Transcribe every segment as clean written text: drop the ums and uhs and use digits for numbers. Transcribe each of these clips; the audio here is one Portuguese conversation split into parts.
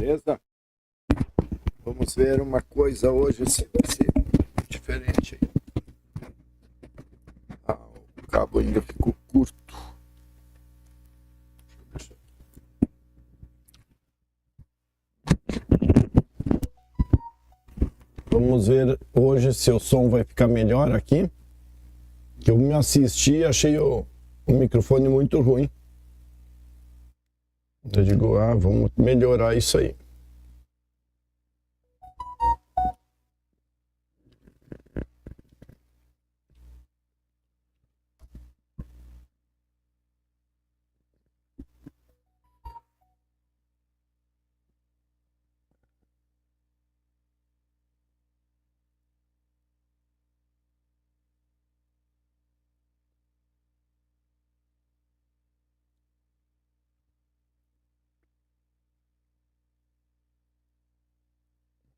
Beleza? Vamos ver uma coisa hoje, se vai ser diferente. O cabo ainda ficou curto. Vamos ver hoje se o som vai ficar melhor aqui. Que eu me assisti e achei o microfone muito ruim. Eu digo, vamos melhorar isso aí.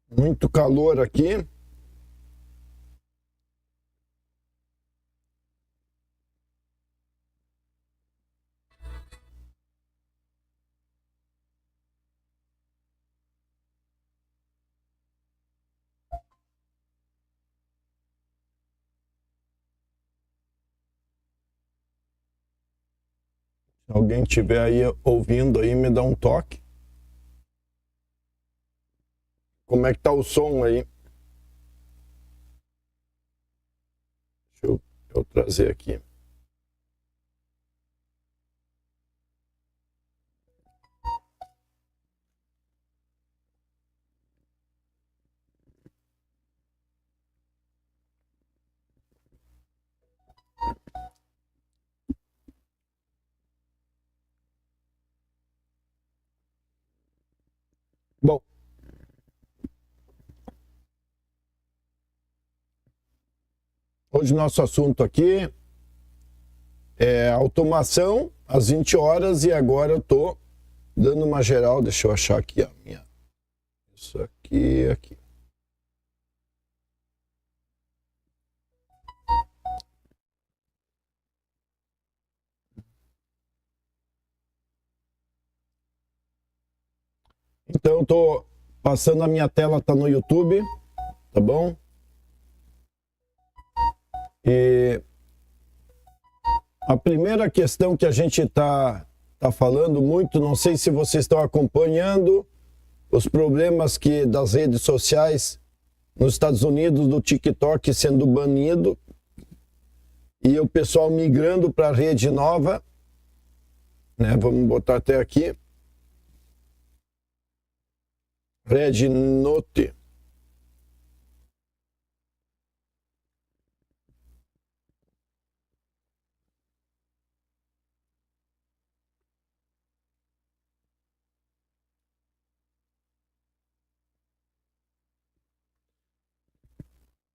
Muito calor aqui. Se alguém estiver aí ouvindo aí, me dá um toque. Como é que tá o som aí? Deixa eu trazer aqui. Bom, hoje o nosso assunto aqui é automação às 20 horas e agora eu tô dando uma geral, deixa eu achar aqui a minha. Isso aqui. Então eu tô passando a minha tela, tá no YouTube, tá bom? E a primeira questão que a gente tá falando muito, não sei se vocês estão acompanhando os problemas das redes sociais nos Estados Unidos, do TikTok sendo banido e o pessoal migrando para a rede nova, né? Vamos botar até aqui. Red Note.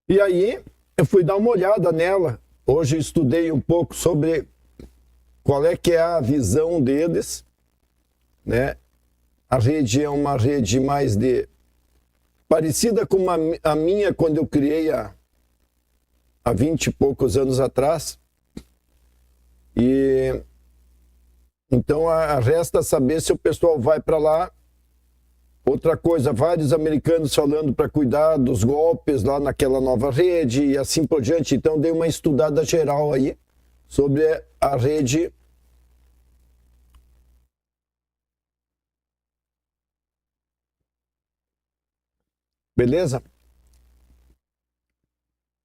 E aí, eu fui dar uma olhada nela. Hoje eu estudei um pouco sobre qual é que é a visão deles, né? A rede é uma rede mais parecida com a minha quando eu criei há 20 e poucos anos atrás. E então resta saber se o pessoal vai para lá. Outra coisa, vários americanos falando para cuidar dos golpes lá naquela nova rede e assim por diante. Então dei uma estudada geral aí sobre a rede. Beleza?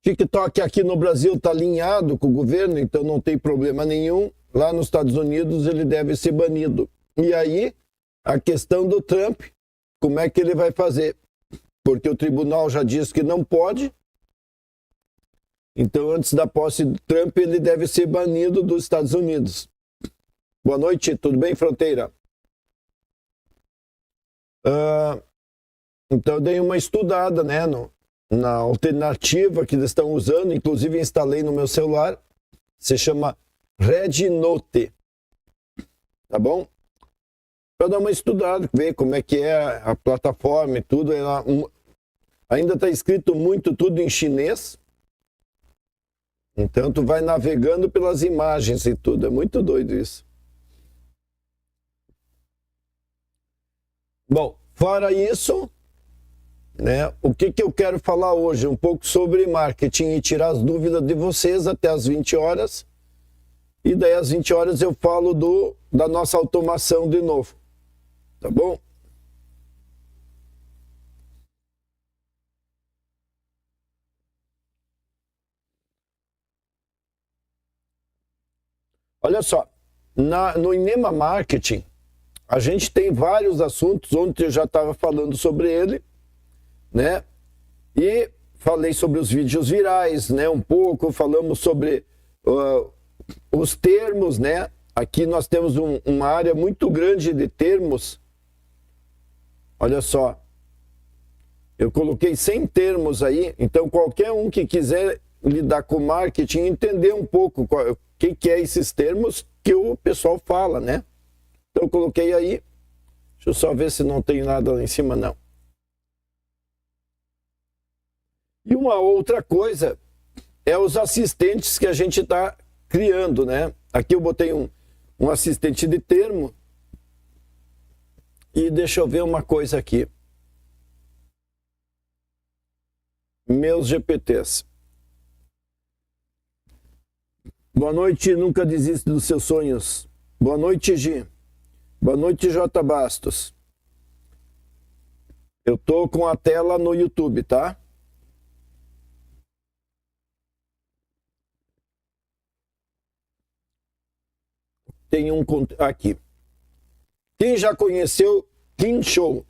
TikTok aqui no Brasil está alinhado com o governo, então não tem problema nenhum. Lá nos Estados Unidos ele deve ser banido. E aí, a questão do Trump, como é que ele vai fazer? Porque o tribunal já disse que não pode. Então, antes da posse do Trump, ele deve ser banido dos Estados Unidos. Boa noite, tudo bem, Fronteira? Então, eu dei uma estudada, né, na alternativa que eles estão usando, inclusive instalei no meu celular, se chama Red Note, tá bom? Para dar uma estudada, ver como é que é a plataforma e tudo, ainda está escrito muito tudo em chinês, então tu vai navegando pelas imagens e tudo, é muito doido isso. Bom, Fora isso, né, o que eu quero falar hoje? Um pouco sobre marketing e tirar as dúvidas de vocês até as 20 horas. E daí às 20 horas eu falo da nossa automação de novo. Tá bom? Olha só, no Inema Marketing, a gente tem vários assuntos, ontem eu já estava falando sobre ele, né? E falei sobre os vídeos virais, né? Um pouco, falamos sobre os termos, né? Aqui nós temos uma área muito grande de termos. Olha só, eu coloquei 100 termos aí, então qualquer um que quiser lidar com marketing, entender um pouco o que é esses termos que o pessoal fala, né? Então eu coloquei aí, deixa eu só ver se não tem nada lá em cima, não. E uma outra coisa é os assistentes que a gente está criando, né? Aqui eu botei um assistente de termo. E deixa eu ver uma coisa aqui. Meus GPTs. Boa noite, nunca desista dos seus sonhos. Boa noite, Gi. Boa noite, J. Bastos. Eu tô com a tela no YouTube, tá? Tem um aqui. Quem já conheceu Kensho?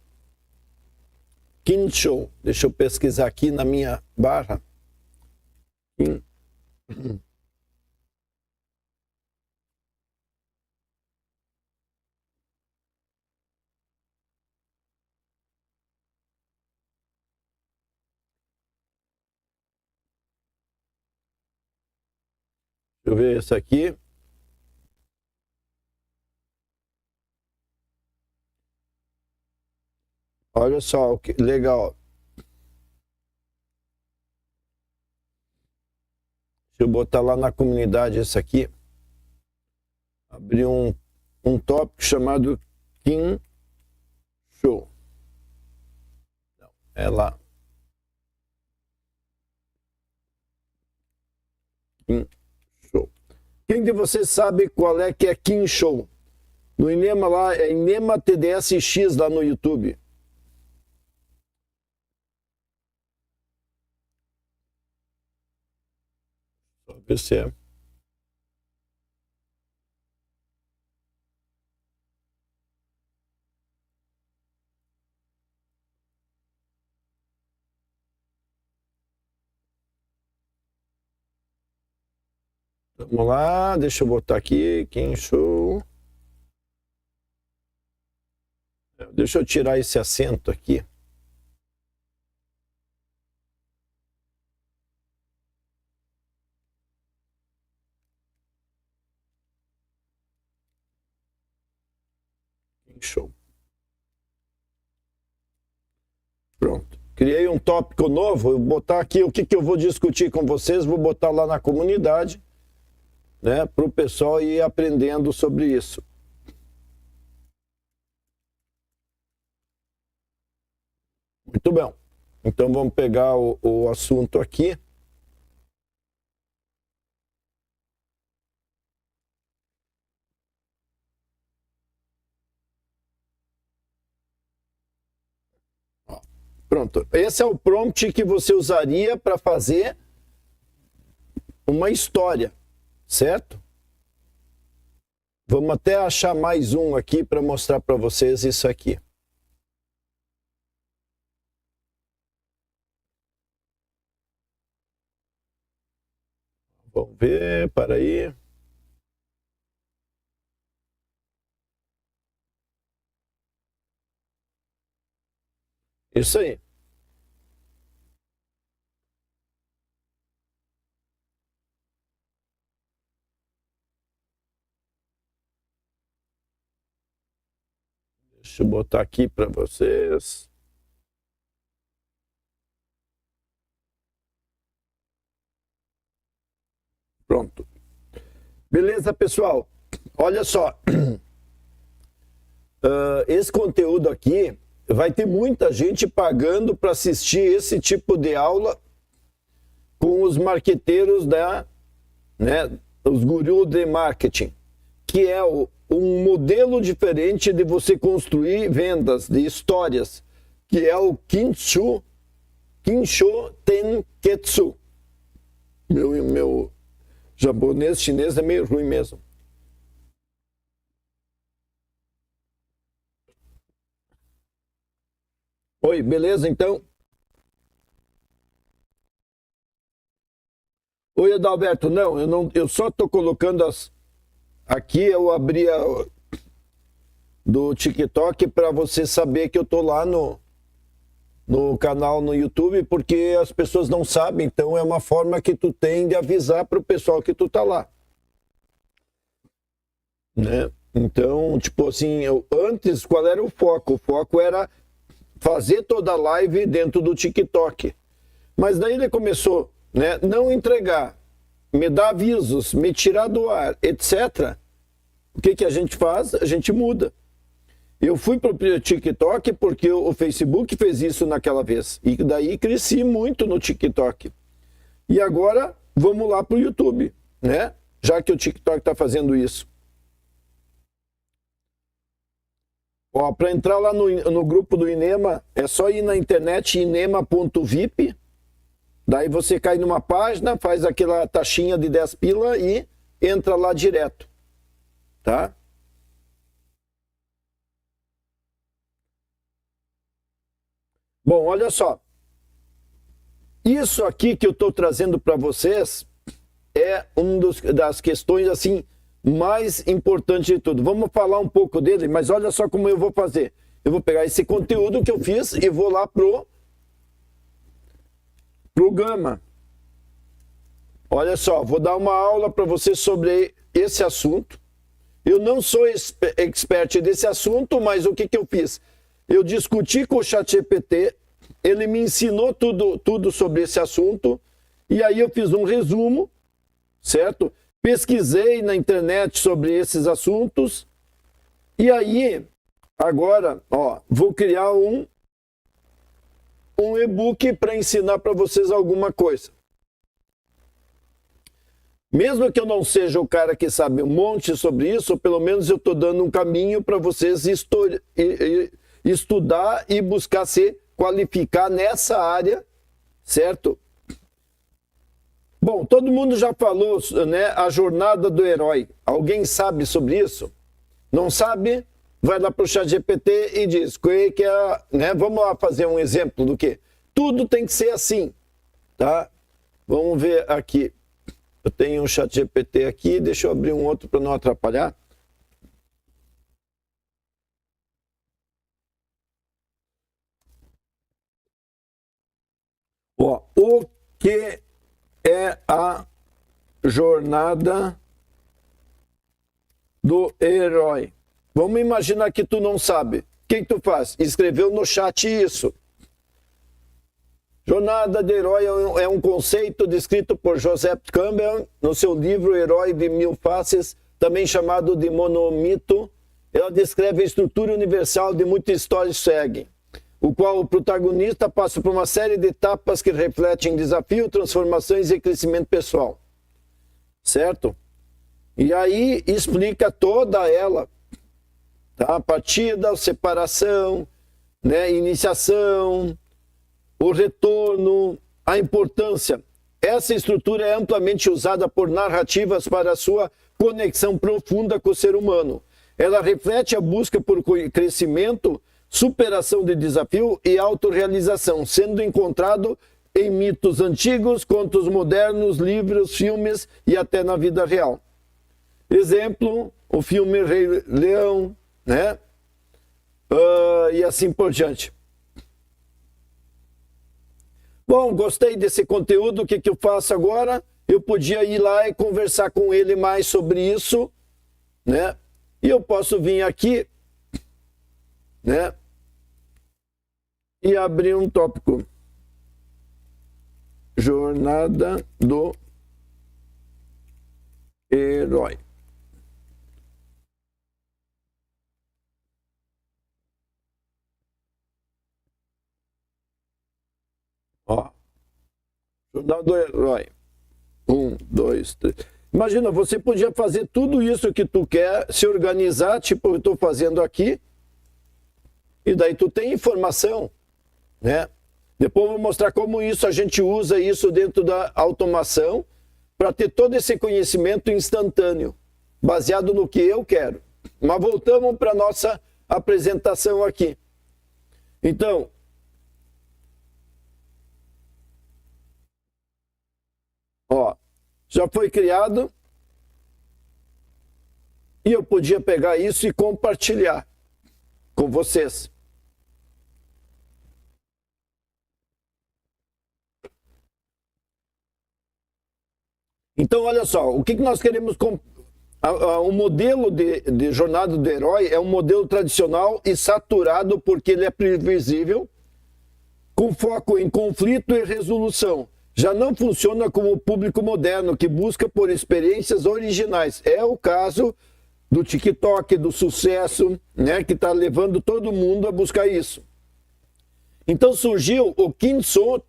Kensho. Deixa eu pesquisar aqui na minha barra. Deixa eu ver esse aqui. Olha só, que legal. Deixa eu botar lá na comunidade esse aqui. Abrir um tópico chamado Kensho. Não, é lá. Kensho. Quem de vocês sabe qual é que é Kensho? No Inema lá, é Inema TDSX lá no YouTube. Só ver se é. Vamos lá, deixa eu botar aqui, Kensho. Deixa eu tirar esse acento aqui. Kensho. Pronto. Criei um tópico novo, eu vou botar aqui o que eu vou discutir com vocês, vou botar lá na comunidade, né, para o pessoal ir aprendendo sobre isso. Muito bem. Então vamos pegar o assunto aqui. Pronto. Esse é o prompt que você usaria para fazer uma história, certo? Vamos até achar mais um aqui para mostrar para vocês isso aqui. Vamos ver, para aí. Isso aí. Deixa eu botar aqui para vocês. Pronto. Beleza, pessoal? Olha só. Esse conteúdo aqui, vai ter muita gente pagando para assistir esse tipo de aula com os marqueteiros os gurus de marketing, que é um modelo diferente de você construir vendas, de histórias, que é o Kinsho Tenketsu. Meu japonês, chinês é meio ruim mesmo. Oi, beleza então? Oi, Adalberto, não, eu só estou colocando aqui eu abri do TikTok para você saber que eu estou lá no canal no YouTube, porque as pessoas não sabem, então é uma forma que tu tem de avisar para o pessoal que tu tá lá. Né? Então, tipo assim, antes qual era o foco? O foco era fazer toda a live dentro do TikTok. Mas daí ele começou, né, não entregar, me dar avisos, me tirar do ar, etc. O que a gente faz? A gente muda. Eu fui para o TikTok porque o Facebook fez isso naquela vez. E daí cresci muito no TikTok. E agora vamos lá para o YouTube, né? Já que o TikTok está fazendo isso. Ó, para entrar lá no grupo do Inema, é só ir na internet inema.vip. Daí você cai numa página, faz aquela taxinha de 10 pila e entra lá direto. Tá? Bom, olha só. Isso aqui que eu estou trazendo para vocês é uma das questões assim mais importantes de tudo. Vamos falar um pouco dele, mas olha só como eu vou fazer. Eu vou pegar esse conteúdo que eu fiz e vou lá pro Gama. Olha só, vou dar uma aula para você sobre esse assunto. Eu não sou expert desse assunto, mas o que eu fiz? Eu discuti com o ChatGPT, ele me ensinou tudo sobre esse assunto, e aí eu fiz um resumo, certo? Pesquisei na internet sobre esses assuntos, e aí, agora, ó, vou criar um e-book para ensinar para vocês alguma coisa. Mesmo que eu não seja o cara que sabe um monte sobre isso, pelo menos eu estou dando um caminho para vocês estudar e buscar se qualificar nessa área, certo? Bom, todo mundo já falou, né, a jornada do herói. Alguém sabe sobre isso? Não sabe? Vai lá para o ChatGPT e diz, que é, né, vamos lá fazer um exemplo do que? Tudo tem que ser assim, tá? Vamos ver aqui. Eu tenho um ChatGPT aqui, deixa eu abrir um outro para não atrapalhar. Ó, o que é a jornada do herói? Vamos imaginar que tu não sabe. O que tu faz? Escreveu no chat isso. Jornada de herói é um conceito descrito por Joseph Campbell no seu livro Herói de Mil Faces, também chamado de monomito. Ela descreve a estrutura universal de muitas histórias seguem, o qual o protagonista passa por uma série de etapas que refletem desafio, transformações e crescimento pessoal. Certo? E aí explica toda ela. Tá? A partida, a separação, né? Iniciação, o retorno, a importância. Essa estrutura é amplamente usada por narrativas para a sua conexão profunda com o ser humano. Ela reflete a busca por crescimento, superação de desafio e autorrealização, sendo encontrado em mitos antigos, contos modernos, livros, filmes e até na vida real. Exemplo, o filme Rei Leão, né? E assim por diante. Bom, gostei desse conteúdo, o que eu faço agora? Eu podia ir lá e conversar com ele mais sobre isso, né? E eu posso vir aqui, né? E abrir um tópico. Jornada do herói. Jornal do Herói. 1, 2, 3. Imagina, você podia fazer tudo isso que tu quer, se organizar, tipo eu estou fazendo aqui, e daí tu tem informação, né? Depois eu vou mostrar como a gente usa isso dentro da automação para ter todo esse conhecimento instantâneo, baseado no que eu quero. Mas voltamos para a nossa apresentação aqui. Então, ó, já foi criado e eu podia pegar isso e compartilhar com vocês. Então, olha só, o que nós queremos... O modelo de jornada do herói é um modelo tradicional e saturado porque ele é previsível, com foco em conflito e resolução. Já não funciona como o público moderno, que busca por experiências originais. É o caso do TikTok, do sucesso, né, que está levando todo mundo a buscar isso. Então surgiu o Kinso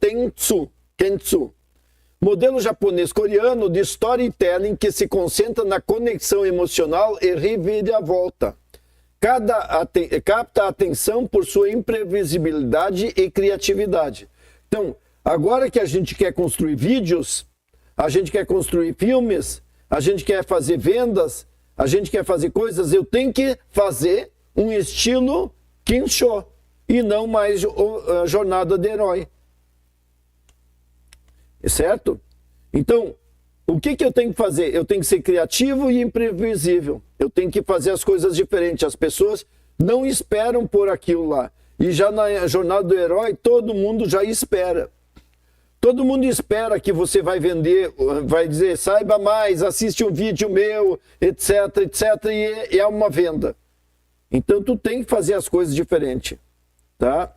Kentsu, modelo japonês-coreano de storytelling que se concentra na conexão emocional e reviravolta. Capta a atenção por sua imprevisibilidade e criatividade. Então, agora que a gente quer construir vídeos, a gente quer construir filmes, a gente quer fazer vendas, a gente quer fazer coisas, eu tenho que fazer um estilo Kinsho e não mais a jornada do herói. Certo? Então, o que eu tenho que fazer? Eu tenho que ser criativo e imprevisível. Eu tenho que fazer as coisas diferentes. As pessoas não esperam por aquilo lá. E já na jornada do herói, todo mundo já espera. Todo mundo espera que você vai vender, vai dizer, saiba mais, assiste um vídeo meu, etc, etc, e é uma venda. Então, tu tem que fazer as coisas diferentes, tá?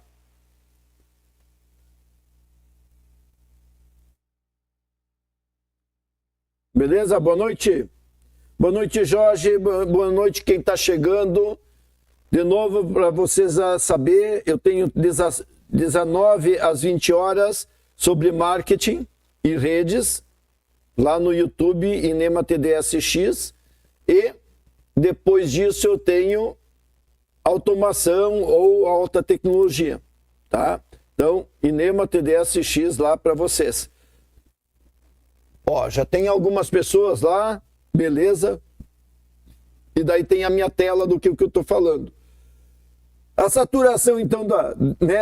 Beleza? Boa noite. Boa noite, Jorge. Boa noite quem está chegando. De novo, para vocês saber, eu tenho 19 às 20 horas sobre marketing e redes, lá no YouTube, Inema TDSX. E depois disso eu tenho automação ou alta tecnologia, tá? Então, Inema TDSX lá para vocês. Ó, já tem algumas pessoas lá, beleza? E daí tem a minha tela do que eu estou falando. A saturação, então,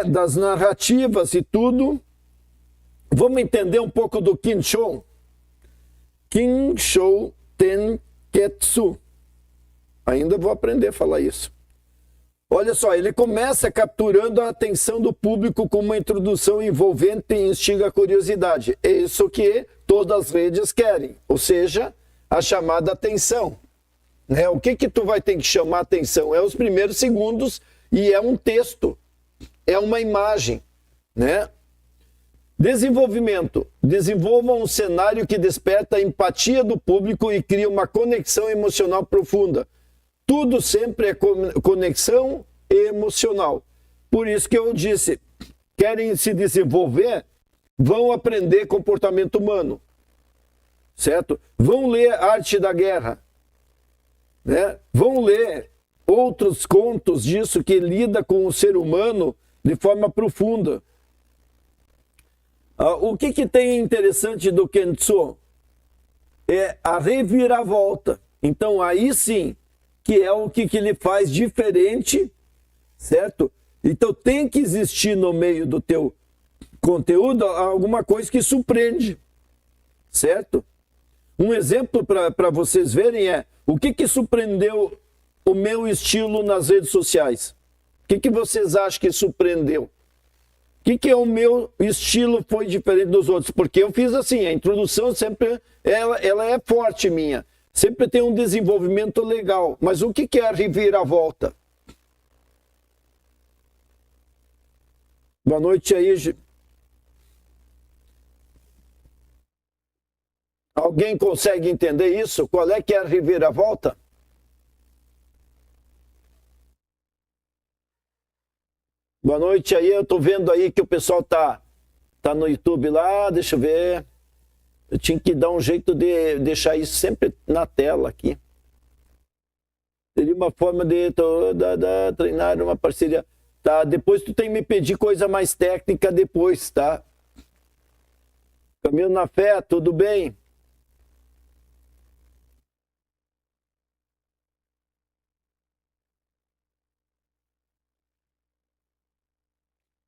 das narrativas e tudo. Vamos entender um pouco do Kinsho. Kinsho Tenketsu. Ainda vou aprender a falar isso. Olha só, ele começa capturando a atenção do público com uma introdução envolvente e instiga a curiosidade. É isso que todas as redes querem, ou seja, a chamada atenção. Né? O que tu vai ter que chamar atenção? É os primeiros segundos e é um texto, é uma imagem. Né? Desenvolvimento. Desenvolva um cenário que desperta a empatia do público e cria uma conexão emocional profunda. Tudo sempre é conexão emocional. Por isso que eu disse, querem se desenvolver, vão aprender comportamento humano, certo? Vão ler Arte da Guerra, né? Vão ler outros contos disso que lida com o ser humano de forma profunda. O que tem interessante do Kentsu? É a reviravolta. Então aí sim, que é o que ele faz diferente, certo? Então tem que existir no meio do teu conteúdo alguma coisa que surpreende, certo? Um exemplo para vocês verem é o que surpreendeu o meu estilo nas redes sociais. O que vocês acham que surpreendeu? O que é o meu estilo foi diferente dos outros? Porque eu fiz assim, a introdução sempre, ela é forte minha. Sempre tem um desenvolvimento legal. Mas o que é a reviravolta? Boa noite aí. Alguém consegue entender isso? Qual é que é a reviravolta? Boa noite aí. Eu estou vendo aí que o pessoal tá tá no YouTube lá, deixa eu ver. Eu tinha que dar um jeito de deixar isso sempre na tela aqui. Seria uma forma de treinar uma parceria. Tá, depois tu tem que me pedir coisa mais técnica depois, tá? Caminho na fé, tudo bem?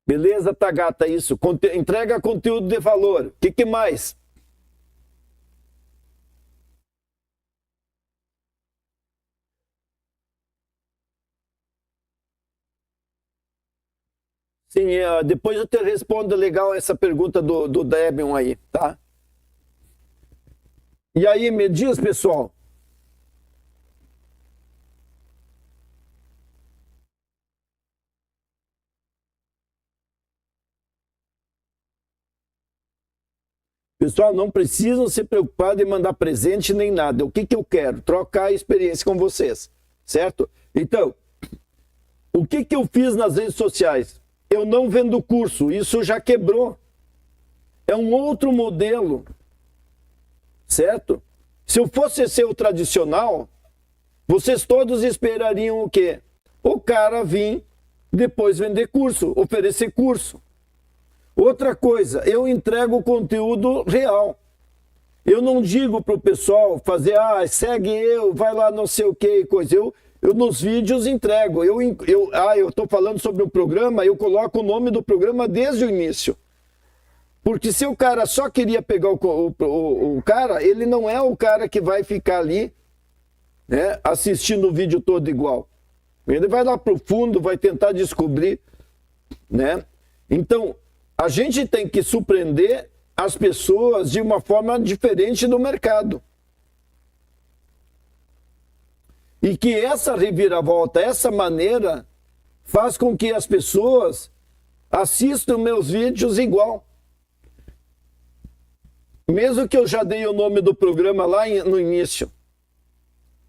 Beleza, Tagata, isso. Entrega conteúdo de valor. O que mais? Sim, depois eu te respondo legal essa pergunta do Debian aí, tá? E aí, me diz, pessoal. Pessoal, não precisam se preocupar em mandar presente nem nada. O que eu quero? Trocar a experiência com vocês, certo? Então, o que eu fiz nas redes sociais? Eu não vendo curso, isso já quebrou. É um outro modelo, certo? Se eu fosse ser o tradicional, vocês todos esperariam o quê? O cara vir, depois vender curso, oferecer curso. Outra coisa, eu entrego o conteúdo real. Eu não digo para o pessoal fazer, segue eu, vai lá não sei o que, coisa. Eu nos vídeos entrego. Eu estou falando sobre um programa, eu coloco o nome do programa desde o início. Porque se o cara só queria pegar o cara, ele não é o cara que vai ficar ali, né, assistindo o vídeo todo igual. Ele vai lá para o fundo, vai tentar descobrir, né? Então, a gente tem que surpreender as pessoas de uma forma diferente do mercado. E que essa reviravolta, essa maneira, faz com que as pessoas assistam meus vídeos igual. Mesmo que eu já dei o nome do programa lá no início.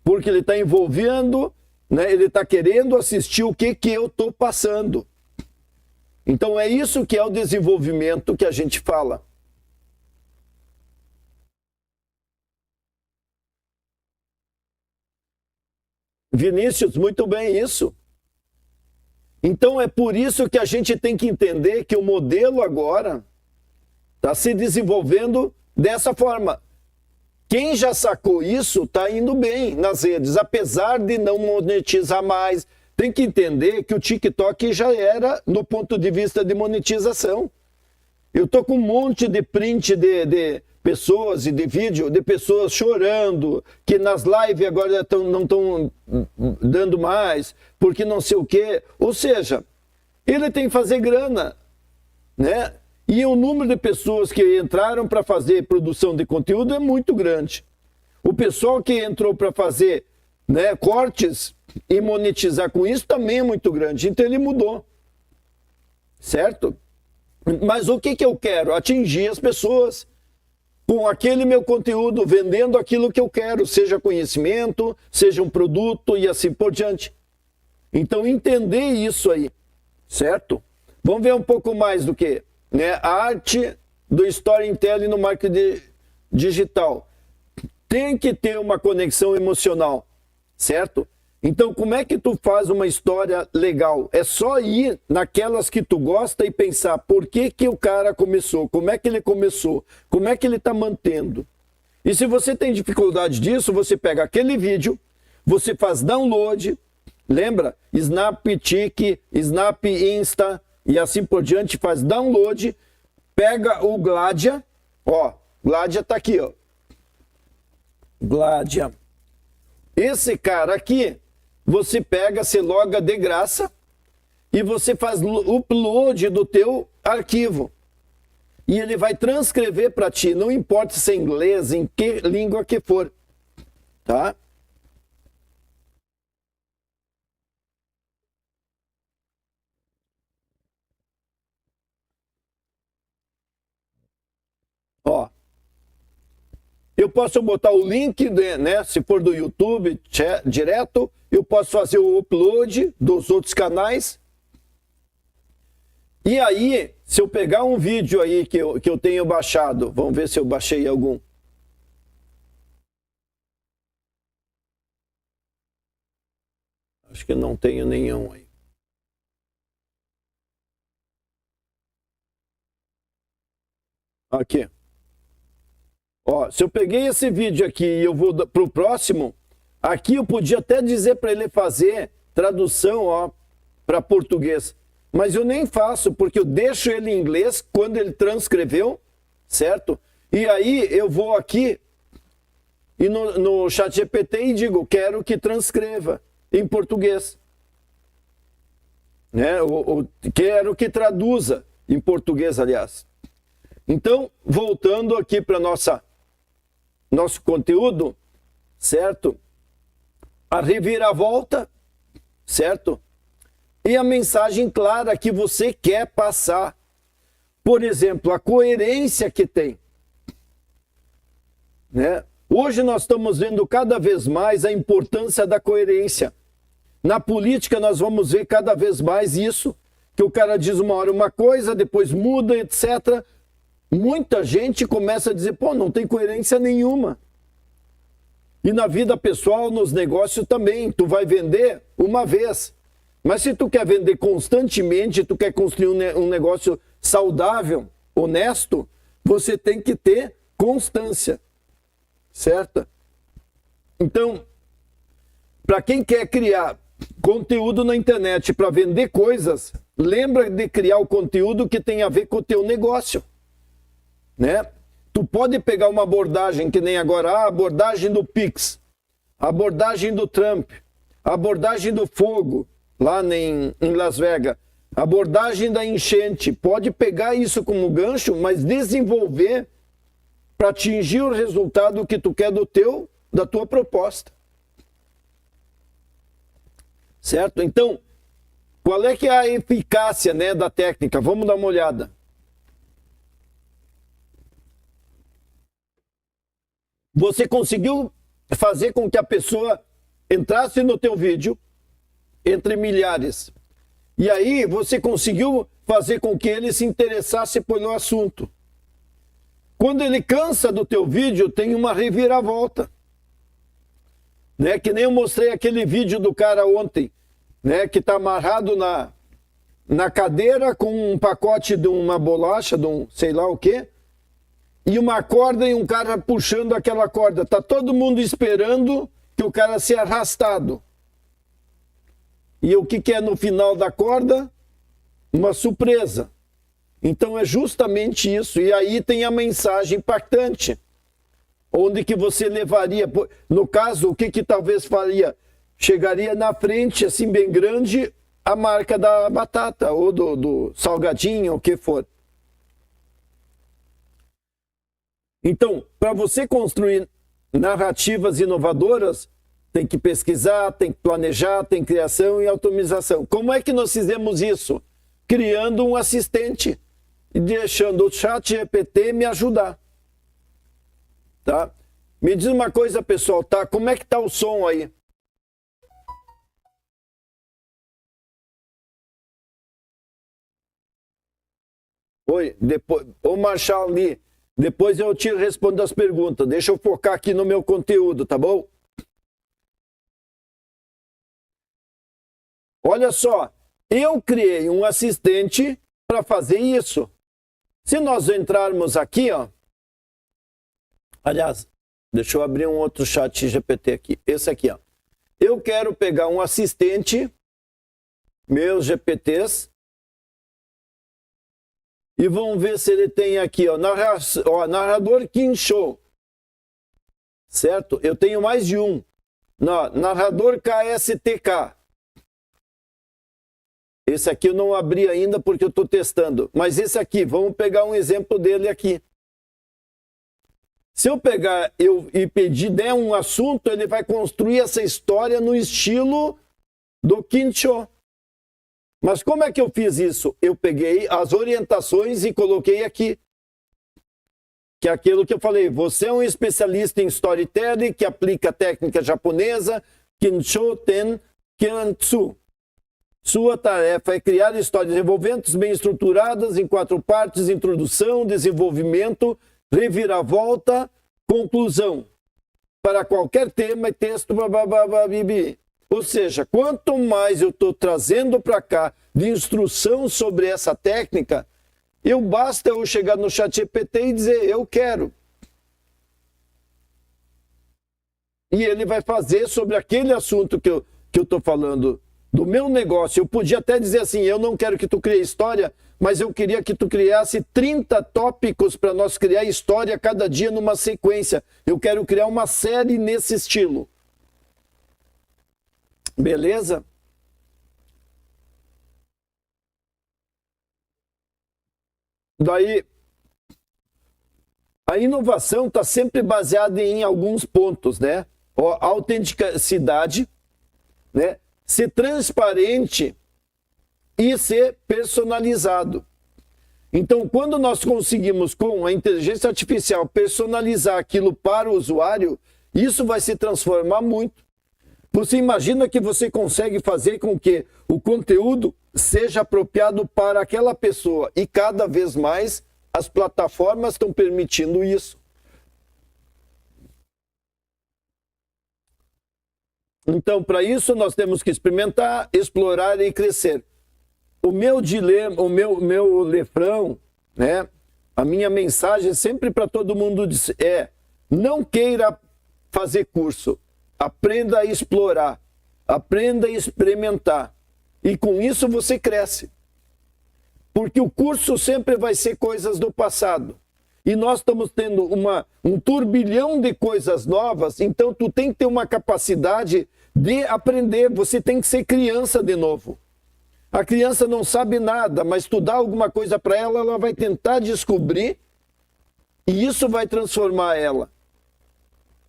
Porque ele está envolvendo, né, ele está querendo assistir o que eu estou passando. Então é isso que é o desenvolvimento que a gente fala. Vinícius, muito bem isso. Então é por isso que a gente tem que entender que o modelo agora está se desenvolvendo dessa forma. Quem já sacou isso está indo bem nas redes, apesar de não monetizar mais. Tem que entender que o TikTok já era no ponto de vista de monetização. Eu tô com um monte de print de pessoas e de vídeo de pessoas chorando, que nas lives agora não estão dando mais, porque não sei o quê. Ou seja, ele tem que fazer grana, né? E o número de pessoas que entraram para fazer produção de conteúdo é muito grande. O pessoal que entrou para fazer, né, cortes e monetizar com isso também é muito grande. Então ele mudou, certo? Mas o que eu quero? Atingir as pessoas com aquele meu conteúdo, vendendo aquilo que eu quero, seja conhecimento, seja um produto e assim por diante. Então entender isso aí, certo? Vamos ver um pouco mais do que, né, a arte do storytelling no marketing digital. Tem que ter uma conexão emocional, certo? Então, como é que tu faz uma história legal? É só ir naquelas que tu gosta e pensar por que o cara começou, como é que ele começou, como é que ele está mantendo. E se você tem dificuldade disso, você pega aquele vídeo, você faz download, lembra? Snaptik, Snap Insta e assim por diante, faz download, pega o Gladia, ó, Gladia tá aqui, ó. Gladia. Esse cara aqui, você pega, se loga de graça e você faz o upload do teu arquivo. E ele vai transcrever para ti, não importa se é inglês, em que língua que for, tá? Ó, eu posso botar o link, né, se for do YouTube direto, eu posso fazer o upload dos outros canais. E aí, Se eu pegar um vídeo aí que eu tenho baixado, vamos ver se eu baixei algum. Acho que não tenho nenhum aí. Aqui. Ó, se eu peguei esse vídeo aqui e eu vou para o próximo, aqui eu podia até dizer para ele fazer tradução, ó, para português. Mas eu nem faço, porque eu deixo ele em inglês quando ele transcreveu, certo? E aí eu vou aqui e no ChatGPT e digo, quero que transcreva em português. Né? Quero que traduza em português, aliás. Então, voltando aqui para nosso conteúdo, certo? A reviravolta, certo? E a mensagem clara que você quer passar. Por exemplo, a coerência que tem. Né? Hoje nós estamos vendo cada vez mais a importância da coerência. Na política nós vamos ver cada vez mais isso, que o cara diz uma hora uma coisa, depois muda, etc. Muita gente começa a dizer, pô, não tem coerência nenhuma. E na vida pessoal, nos negócios também, tu vai vender uma vez. Mas se tu quer vender constantemente, tu quer construir um negócio saudável, honesto, você tem que ter constância, certo? Então, para quem quer criar conteúdo na internet para vender coisas, lembra de criar o conteúdo que tem a ver com o teu negócio, né? Tu pode pegar uma abordagem que nem agora, a abordagem do Pix, a abordagem do Trump, a abordagem do fogo, lá em Las Vegas, a abordagem da enchente. Pode pegar isso como gancho, mas desenvolver para atingir o resultado que tu quer da tua proposta. Certo? Então, qual é que é a eficácia, né, da técnica? Vamos dar uma olhada. Você conseguiu fazer com que a pessoa entrasse no teu vídeo, entre milhares. E aí você conseguiu fazer com que ele se interessasse pelo assunto. Quando ele cansa do teu vídeo, tem uma reviravolta. Né? Que nem eu mostrei aquele vídeo do cara ontem, né? Que está amarrado na cadeira com um pacote de uma bolacha, de um sei lá o quê, e uma corda e um cara puxando aquela corda. Tá todo mundo esperando que o cara seja arrastado. E o que é no final da corda? Uma surpresa. Então é justamente isso. E aí tem a mensagem impactante. Onde que você levaria? No caso, o que talvez faria? Chegaria na frente, assim bem grande, a marca da batata ou do salgadinho, o que for. Então, para você construir narrativas inovadoras, tem que pesquisar, tem que planejar, tem criação e automização. Como é que nós fizemos isso? Criando um assistente e deixando o ChatGPT me ajudar. Tá? Me diz uma coisa, pessoal, tá? Como é que tá o som aí? Oi, depois, ô Marshall Lee, depois eu te respondo as perguntas. Deixa eu focar aqui no meu conteúdo, tá bom? Olha só, eu criei um assistente para fazer isso. Se nós entrarmos aqui, ó. Aliás, deixa eu abrir um outro chat GPT aqui. Esse aqui, ó. Eu quero pegar um assistente, meus GPTs, e vamos ver se ele tem aqui, ó, narrador Kinshow. Certo? Eu tenho mais de um. Narrador KSTK. Esse aqui eu não abri ainda porque eu estou testando. Mas esse aqui, vamos pegar um exemplo dele aqui. Se eu pegar e pedir, der um assunto, ele vai construir essa história no estilo do Kinshow. Mas como é que eu fiz isso? Eu peguei as orientações e coloquei aqui. Que é aquilo que eu falei. Você é um especialista em storytelling que aplica a técnica japonesa Kinshoten Kantsu. Sua tarefa é criar histórias envolventes, bem estruturadas, em 4 partes: introdução, desenvolvimento, reviravolta, conclusão. Para qualquer tema e texto, bibi. Ou seja, quanto mais eu estou trazendo para cá de instrução sobre essa técnica, basta eu chegar no ChatGPT e dizer, eu quero. E ele vai fazer sobre aquele assunto que eu estou falando do meu negócio. Eu podia até dizer assim, eu não quero que tu crie história, mas eu queria que tu criasse 30 tópicos para nós criar história cada dia numa sequência. Eu quero criar uma série nesse estilo. Beleza? Daí, a inovação está sempre baseada em alguns pontos, né? A autenticidade, né? Ser transparente e ser personalizado. Então, quando nós conseguimos, com a inteligência artificial, personalizar aquilo para o usuário, isso vai se transformar muito. Você imagina que você consegue fazer com que o conteúdo seja apropriado para aquela pessoa. E cada vez mais as plataformas estão permitindo isso. Então, para isso, nós temos que experimentar, explorar e crescer. O meu dilema, o meu refrão, né? A minha mensagem sempre para todo mundo é: não queira fazer curso. Aprenda a explorar, aprenda a experimentar. E com isso você cresce. Porque o curso sempre vai ser coisas do passado. E nós estamos tendo um turbilhão de coisas novas, então tu tem que ter uma capacidade de aprender. Você tem que ser criança de novo. A criança não sabe nada, mas tu dá alguma coisa para ela, ela vai tentar descobrir e isso vai transformar ela.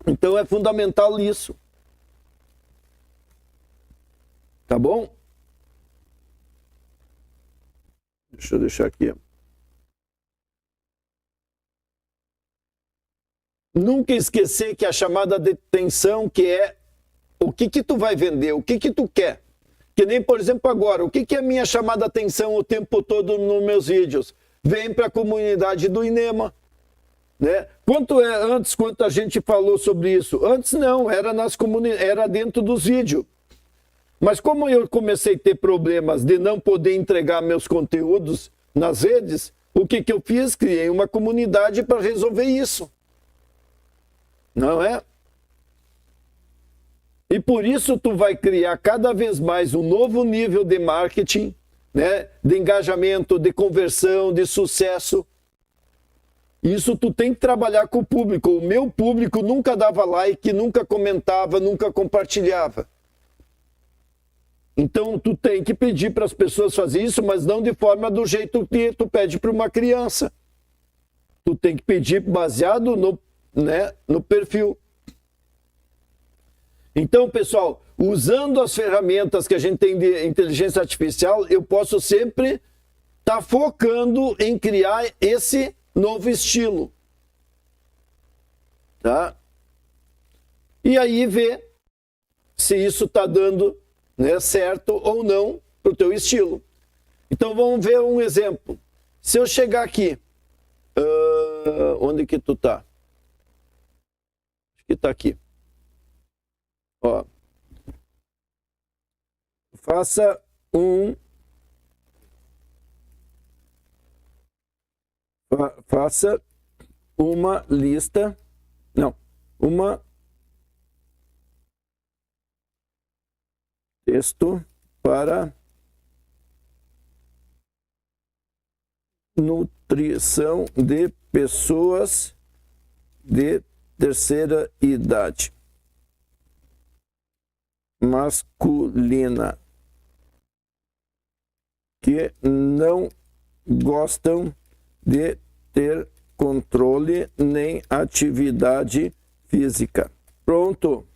Então é fundamental isso. Tá bom? Deixa eu deixar aqui. Nunca esquecer que a chamada de atenção, que é o que tu vai vender, o que tu quer. Que nem, por exemplo, agora, o que é a minha chamada de atenção o tempo todo nos meus vídeos? Vem para a comunidade do INEMA. Né? Quanto a gente falou sobre isso? Antes não, era dentro dos vídeos. Mas como eu comecei a ter problemas de não poder entregar meus conteúdos nas redes, o que eu fiz? Criei uma comunidade para resolver isso. Não é? E por isso tu vai criar cada vez mais um novo nível de marketing, né? De engajamento, de conversão, de sucesso. Isso tu tem que trabalhar com o público. O meu público nunca dava like, nunca comentava, nunca compartilhava. Então, tu tem que pedir para as pessoas fazer isso, mas não de forma do jeito que tu pede para uma criança. Tu tem que pedir baseado no perfil. Então, pessoal, usando as ferramentas que a gente tem de inteligência artificial, eu posso sempre estar focando em criar esse novo estilo. Tá? E aí ver se isso está dando certo ou não para o teu estilo. Então vamos ver um exemplo. Se eu chegar aqui, onde que tu tá? Acho que tá aqui. Ó, faça uma lista, texto para nutrição de pessoas de terceira idade masculina que não gostam de ter controle nem atividade física. Pronto.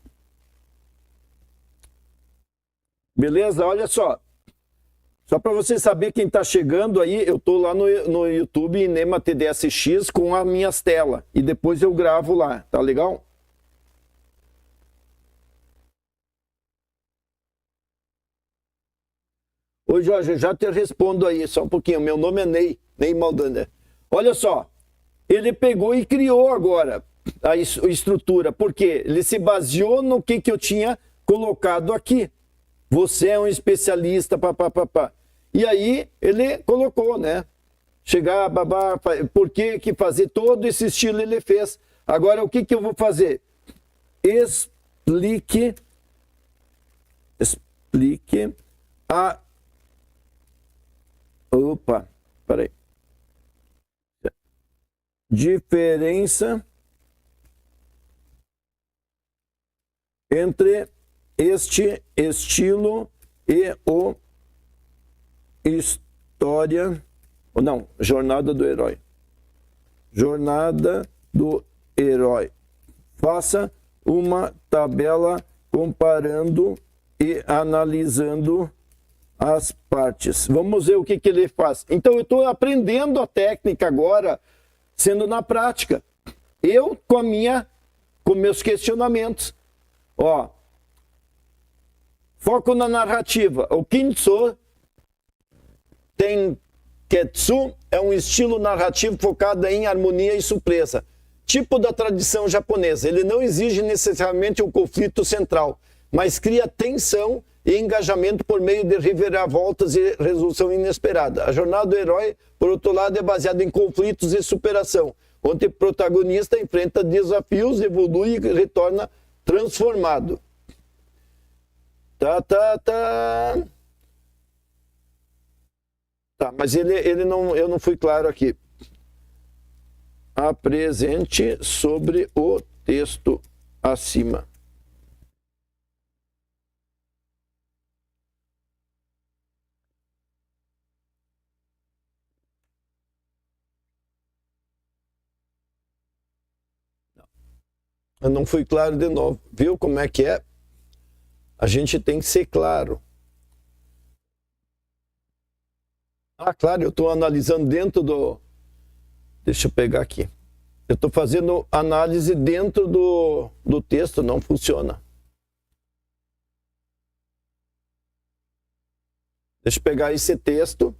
Beleza? Olha só. Só para você saber quem está chegando aí, eu estou lá no YouTube, INEMA TDSX, com as minhas telas. E depois eu gravo lá. Tá legal? Ô Jorge, eu já te respondo aí, só um pouquinho. Meu nome é Ney Maldander. Olha só, ele pegou e criou agora a estrutura, porque ele se baseou no que eu tinha colocado aqui. Você é um especialista, papapá. E aí ele colocou, né? Chegar, babá, por que fazer todo esse estilo ele fez. Agora, o que eu vou fazer? Explique a... Opa, peraí. Diferença entre este estilo e o história... Não, Jornada do Herói. Jornada do Herói. Faça uma tabela comparando e analisando as partes. Vamos ver o que ele faz. Então, eu estou aprendendo a técnica agora, sendo na prática. Eu com meus questionamentos. Ó, foco na narrativa. O Kintsu Tenketsu é um estilo narrativo focado em harmonia e surpresa. Tipo da tradição japonesa. Ele não exige necessariamente um conflito central, mas cria tensão e engajamento por meio de reviravoltas e resolução inesperada. A jornada do herói, por outro lado, é baseada em conflitos e superação, onde o protagonista enfrenta desafios, evolui e retorna transformado. Tá, mas eu não fui claro aqui. Apresente sobre o texto acima. Eu não fui claro de novo. Viu como é que é? A gente tem que ser claro. Ah, claro, eu estou analisando dentro do... Deixa eu pegar aqui. Eu estou fazendo análise dentro do texto, não funciona. Deixa eu pegar esse texto.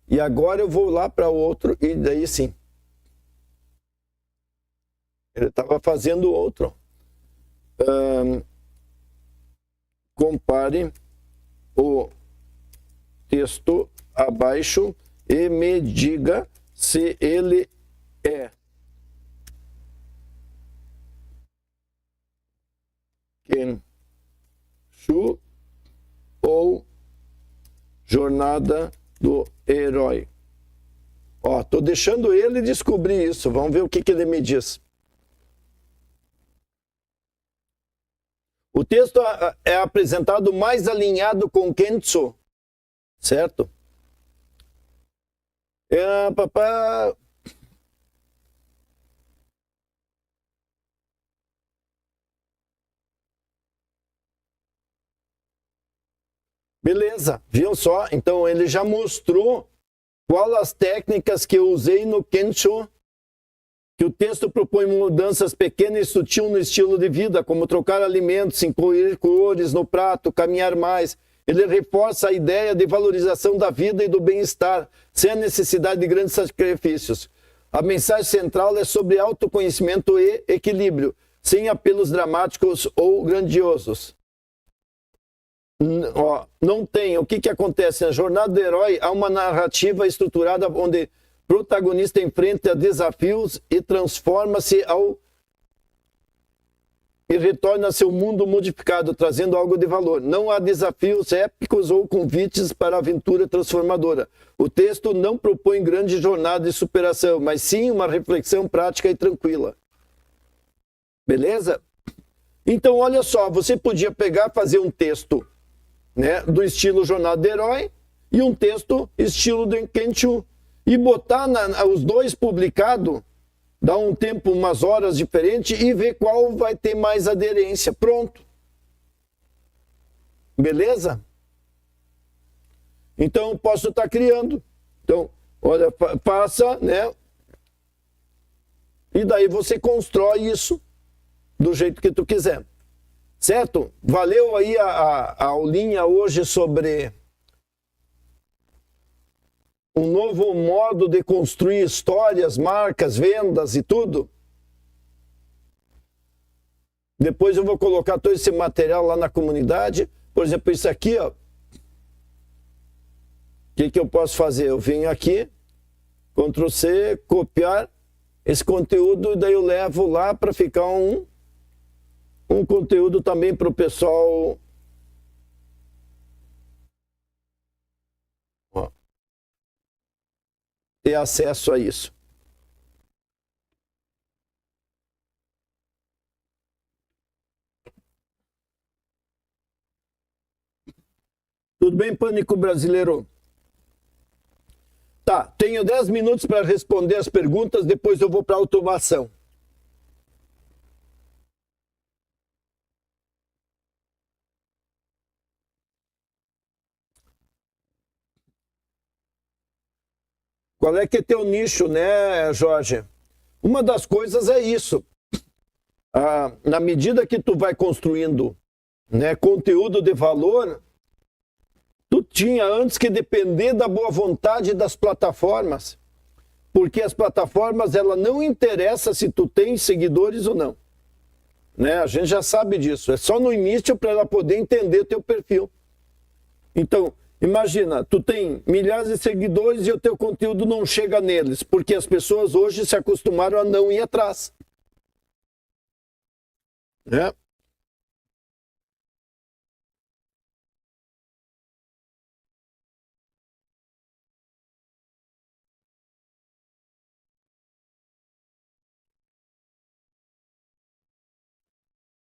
E agora eu vou lá para outro e daí sim. Ele estava fazendo outro. Compare o texto abaixo e me diga se ele é Kenshu ou Jornada do Herói. Ó, tô deixando ele descobrir isso. Vamos ver o que ele me diz. O texto é apresentado mais alinhado com Kensho, certo? Beleza, viu só? Então ele já mostrou quais as técnicas que eu usei no Kensho, que o texto propõe mudanças pequenas e sutis no estilo de vida, como trocar alimentos, incluir cores no prato, caminhar mais. Ele reforça a ideia de valorização da vida e do bem-estar, sem a necessidade de grandes sacrifícios. A mensagem central é sobre autoconhecimento e equilíbrio, sem apelos dramáticos ou grandiosos. Não tem. O que acontece? Na jornada do herói há uma narrativa estruturada onde o protagonista enfrenta desafios e transforma-se e retorna a seu mundo modificado, trazendo algo de valor. Não há desafios épicos ou convites para a aventura transformadora. O texto não propõe grande jornada de superação, mas sim uma reflexão prática e tranquila. Beleza? Então, olha só, você podia pegar, fazer um texto, né, do estilo Jornada do Herói e um texto estilo do Kensho e botar os dois publicados, dar um tempo, umas horas diferentes e ver qual vai ter mais aderência. Pronto. Beleza? Então, posso estar criando. Então, olha, passa, né? E daí você constrói isso do jeito que tu quiser. Certo? Valeu aí a aulinha hoje sobre um novo modo de construir histórias, marcas, vendas e tudo. Depois eu vou colocar todo esse material lá na comunidade. Por exemplo, isso aqui, ó. O que eu posso fazer? Eu venho aqui, Ctrl C, copiar esse conteúdo, e daí eu levo lá para ficar um conteúdo também para o pessoal ter acesso a isso. Tudo bem, Pânico Brasileiro? Tá, tenho 10 minutos para responder as perguntas, depois eu vou para a automação. Qual é que é teu nicho, né, Jorge? Uma das coisas é isso. Na medida que tu vai construindo, né, conteúdo de valor, tu tinha antes que depender da boa vontade das plataformas, porque as plataformas, ela não interessa se tu tem seguidores ou não. Né? A gente já sabe disso. É só no início para ela poder entender teu perfil. Então, imagina, tu tem milhares de seguidores e o teu conteúdo não chega neles, porque as pessoas hoje se acostumaram a não ir atrás. Né?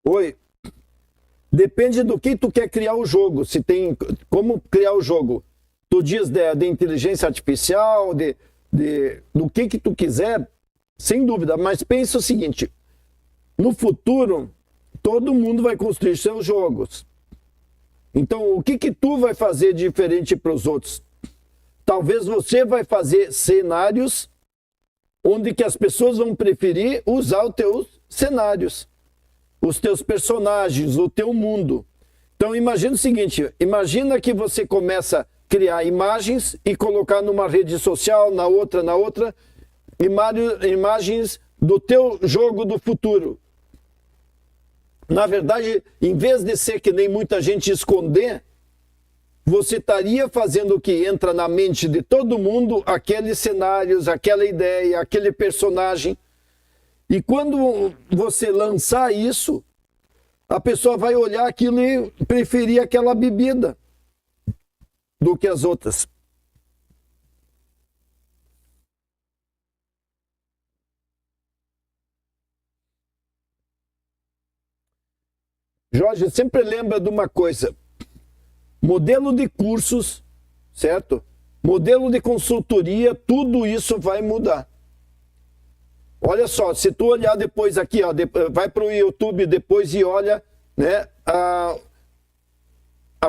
Oi. Depende do que tu quer criar o jogo. Se tem como criar o jogo. Tu diz de inteligência artificial, do que tu quiser, sem dúvida. Mas pensa o seguinte: no futuro, todo mundo vai construir seus jogos. Então, o que tu vai fazer diferente para os outros? Talvez você vai fazer cenários onde que as pessoas vão preferir usar os teus cenários, os teus personagens, o teu mundo. Então imagina o seguinte, imagina que você começa a criar imagens e colocar numa rede social, na outra, imagens do teu jogo do futuro. Na verdade, em vez de ser que nem muita gente esconder, você estaria fazendo o que entra na mente de todo mundo, aqueles cenários, aquela ideia, aquele personagem. E quando você lançar isso, a pessoa vai olhar aquilo e preferir aquela bebida do que as outras. Jorge, sempre lembra de uma coisa. Modelo de cursos, certo? Modelo de consultoria, tudo isso vai mudar. Olha só, se tu olhar depois aqui, ó, vai para o YouTube depois e olha, né, a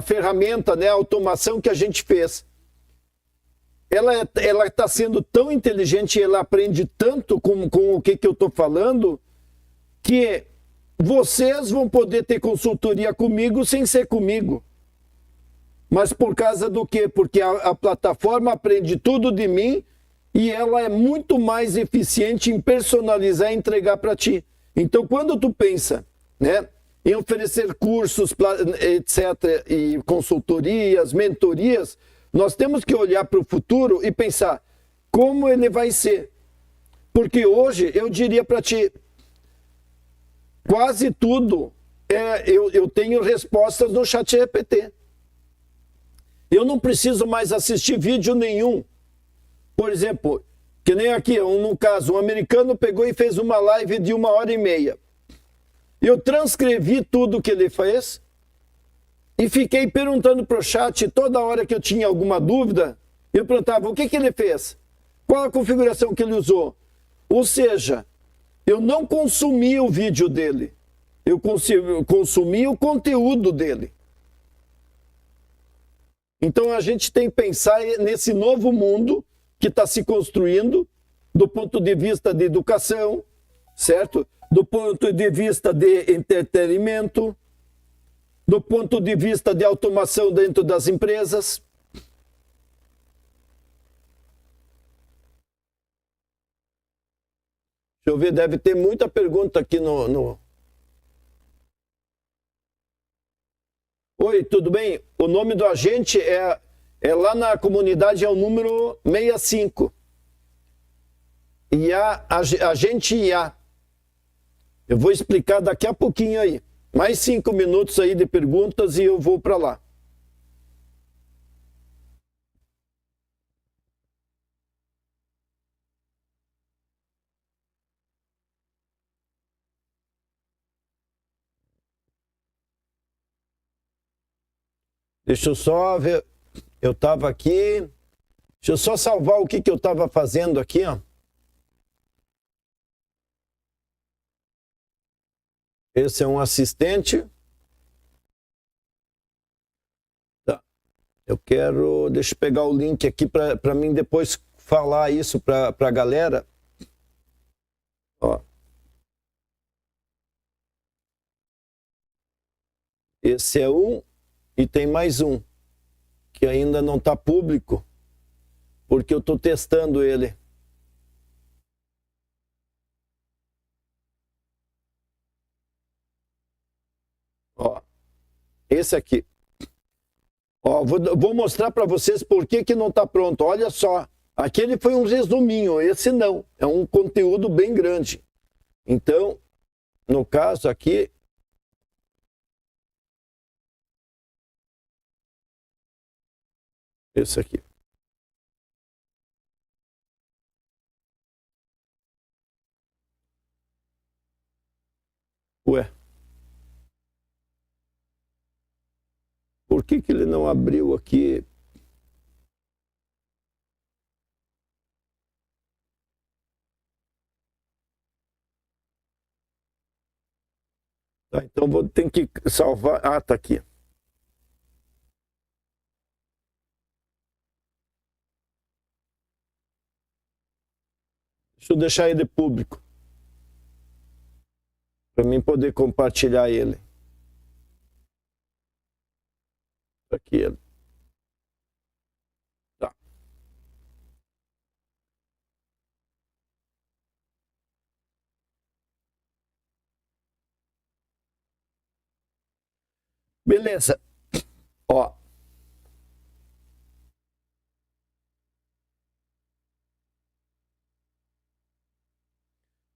ferramenta, né, a automação que a gente fez. Ela está sendo tão inteligente, ela aprende tanto com o que eu estou falando, que vocês vão poder ter consultoria comigo sem ser comigo. Mas por causa do quê? Porque a plataforma aprende tudo de mim e ela é muito mais eficiente em personalizar e entregar para ti. Então, quando tu pensa, né, em oferecer cursos, etc., e consultorias, mentorias, nós temos que olhar para o futuro e pensar como ele vai ser. Porque hoje, eu diria para ti, quase tudo, eu tenho respostas no ChatGPT. Eu não preciso mais assistir vídeo nenhum. Por exemplo, que nem aqui, no caso, um americano pegou e fez uma live de 1h30. Eu transcrevi tudo que ele fez e fiquei perguntando para o chat toda hora que eu tinha alguma dúvida, eu perguntava o que ele fez, qual a configuração que ele usou. Ou seja, eu não consumi o vídeo dele, eu consumi o conteúdo dele. Então a gente tem que pensar nesse novo mundo que está se construindo do ponto de vista de educação, certo? Do ponto de vista de entretenimento, do ponto de vista de automação dentro das empresas. eu ver, deve ter muita pergunta aqui no... Oi, tudo bem? O nome do agente é lá na comunidade, é o número 65. Agente IA. Eu vou explicar daqui a pouquinho aí. Mais 5 minutos aí de perguntas e eu vou para lá. Deixa eu só ver. Eu estava aqui. Deixa eu só salvar o que eu estava fazendo aqui, ó. Esse é um assistente. Tá. Eu quero... Deixa eu pegar o link aqui para mim depois falar isso para a galera. Ó. Esse é um e tem mais um que ainda não está público porque eu estou testando ele. Ó, esse aqui. Ó, vou mostrar para vocês por que não está pronto. Olha só, aquele foi um resuminho, esse não. É um conteúdo bem grande. Então, no caso aqui... Esse aqui. Ué. Por que ele não abriu aqui? Tá, então vou ter que salvar. Ah, tá aqui. Deixa eu deixar ele público. Para mim poder compartilhar ele. Aqui ele. Tá. Beleza. Ó.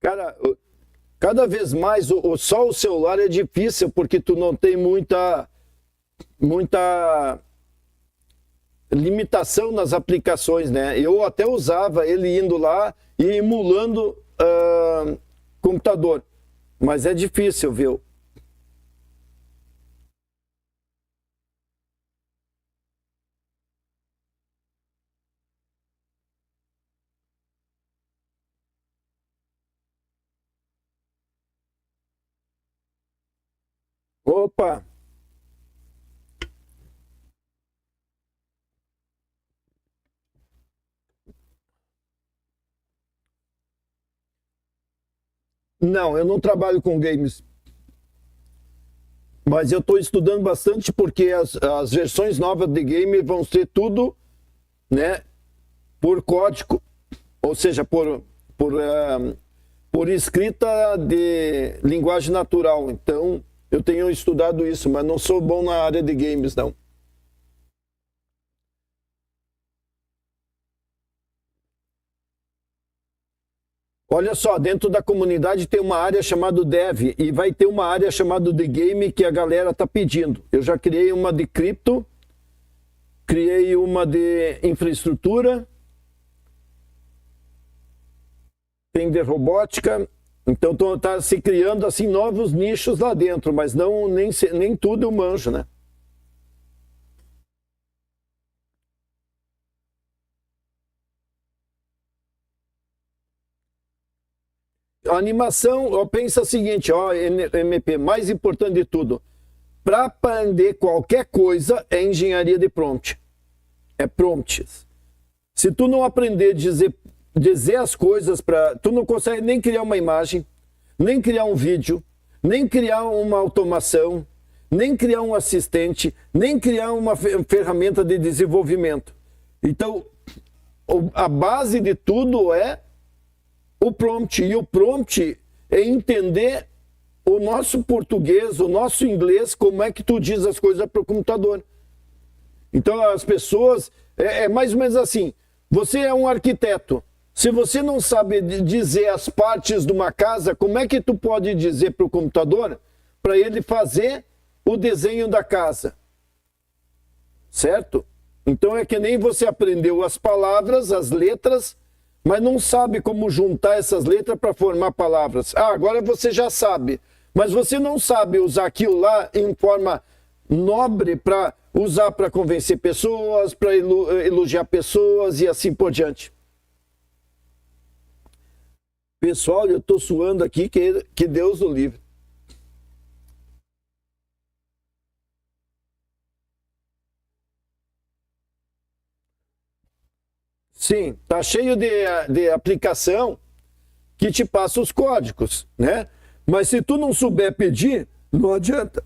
Cara, cada vez mais só o celular é difícil porque tu não tem muita limitação nas aplicações, né? Eu até usava ele indo lá e emulando computador, mas é difícil, viu? Opa! Não, eu não trabalho com games. Mas eu estou estudando bastante porque as versões novas de game vão ser tudo, né, por código, ou seja, por escrita de linguagem natural. Então, eu tenho estudado isso, mas não sou bom na área de games, não. Olha só, dentro da comunidade tem uma área chamada Dev e vai ter uma área chamada de Game que a galera está pedindo. Eu já criei uma de cripto, criei uma de infraestrutura, tem de robótica. Então está se criando assim novos nichos lá dentro, mas não nem tudo eu manjo, né? A animação, eu penso o seguinte, ó, MP, mais importante de tudo, para aprender qualquer coisa é engenharia de prompt. É prompts. Se tu não aprender a dizer as coisas tu não consegue nem criar uma imagem, nem criar um vídeo, nem criar uma automação, nem criar um assistente, nem criar uma ferramenta de desenvolvimento. Então, a base de tudo é o prompt. E o prompt é entender o nosso português, o nosso inglês, como é que tu diz as coisas para o computador. Então as pessoas, é mais ou menos assim, você é um arquiteto, se você não sabe dizer as partes de uma casa, como é que tu pode dizer para o computador para ele fazer o desenho da casa? Certo? Então é que nem você aprendeu as palavras, as letras, mas não sabe como juntar essas letras para formar palavras. Ah, agora você já sabe, mas você não sabe usar aquilo lá em forma nobre para usar para convencer pessoas, para elogiar pessoas e assim por diante. Pessoal, eu estou suando aqui, que Deus o livre. Sim, tá cheio de aplicação que te passa os códigos, né? Mas se tu não souber pedir, não adianta.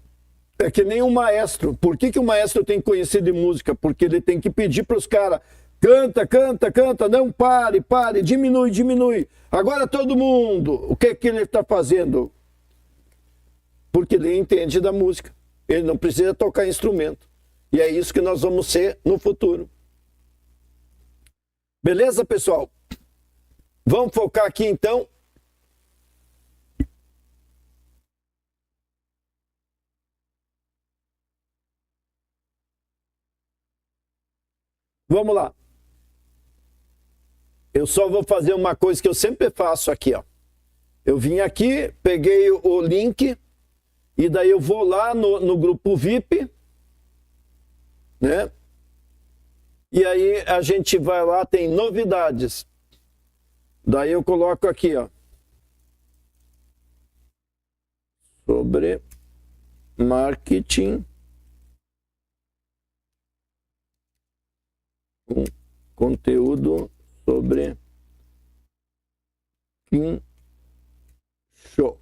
É que nem um maestro. Por que o maestro tem que conhecer de música? Porque ele tem que pedir para os caras, canta, canta, canta, não pare, diminui, diminui. Agora todo mundo, o que ele está fazendo? Porque ele entende da música. Ele não precisa tocar instrumento. E é isso que nós vamos ser no futuro. Beleza, pessoal? Vamos focar aqui então. Vamos lá. Eu só vou fazer uma coisa que eu sempre faço aqui, ó. Eu vim aqui, peguei o link e daí eu vou lá no grupo VIP, né? E aí a gente vai lá, tem novidades. Daí eu coloco aqui, ó. Sobre marketing. Um conteúdo sobre show.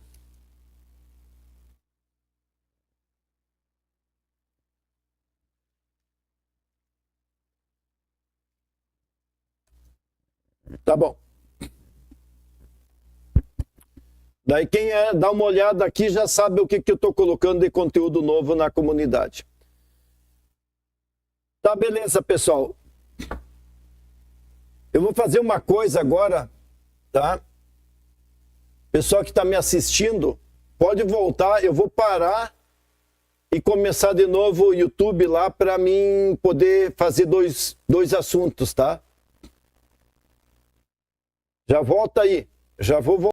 Tá bom. Daí quem dá uma olhada aqui já sabe o que eu estou colocando de conteúdo novo na comunidade. Tá, beleza, pessoal. Eu vou fazer uma coisa agora, tá? Pessoal que está me assistindo, pode voltar, eu vou parar e começar de novo o YouTube lá para mim poder fazer dois assuntos, tá? Já volta aí, já vou voltar.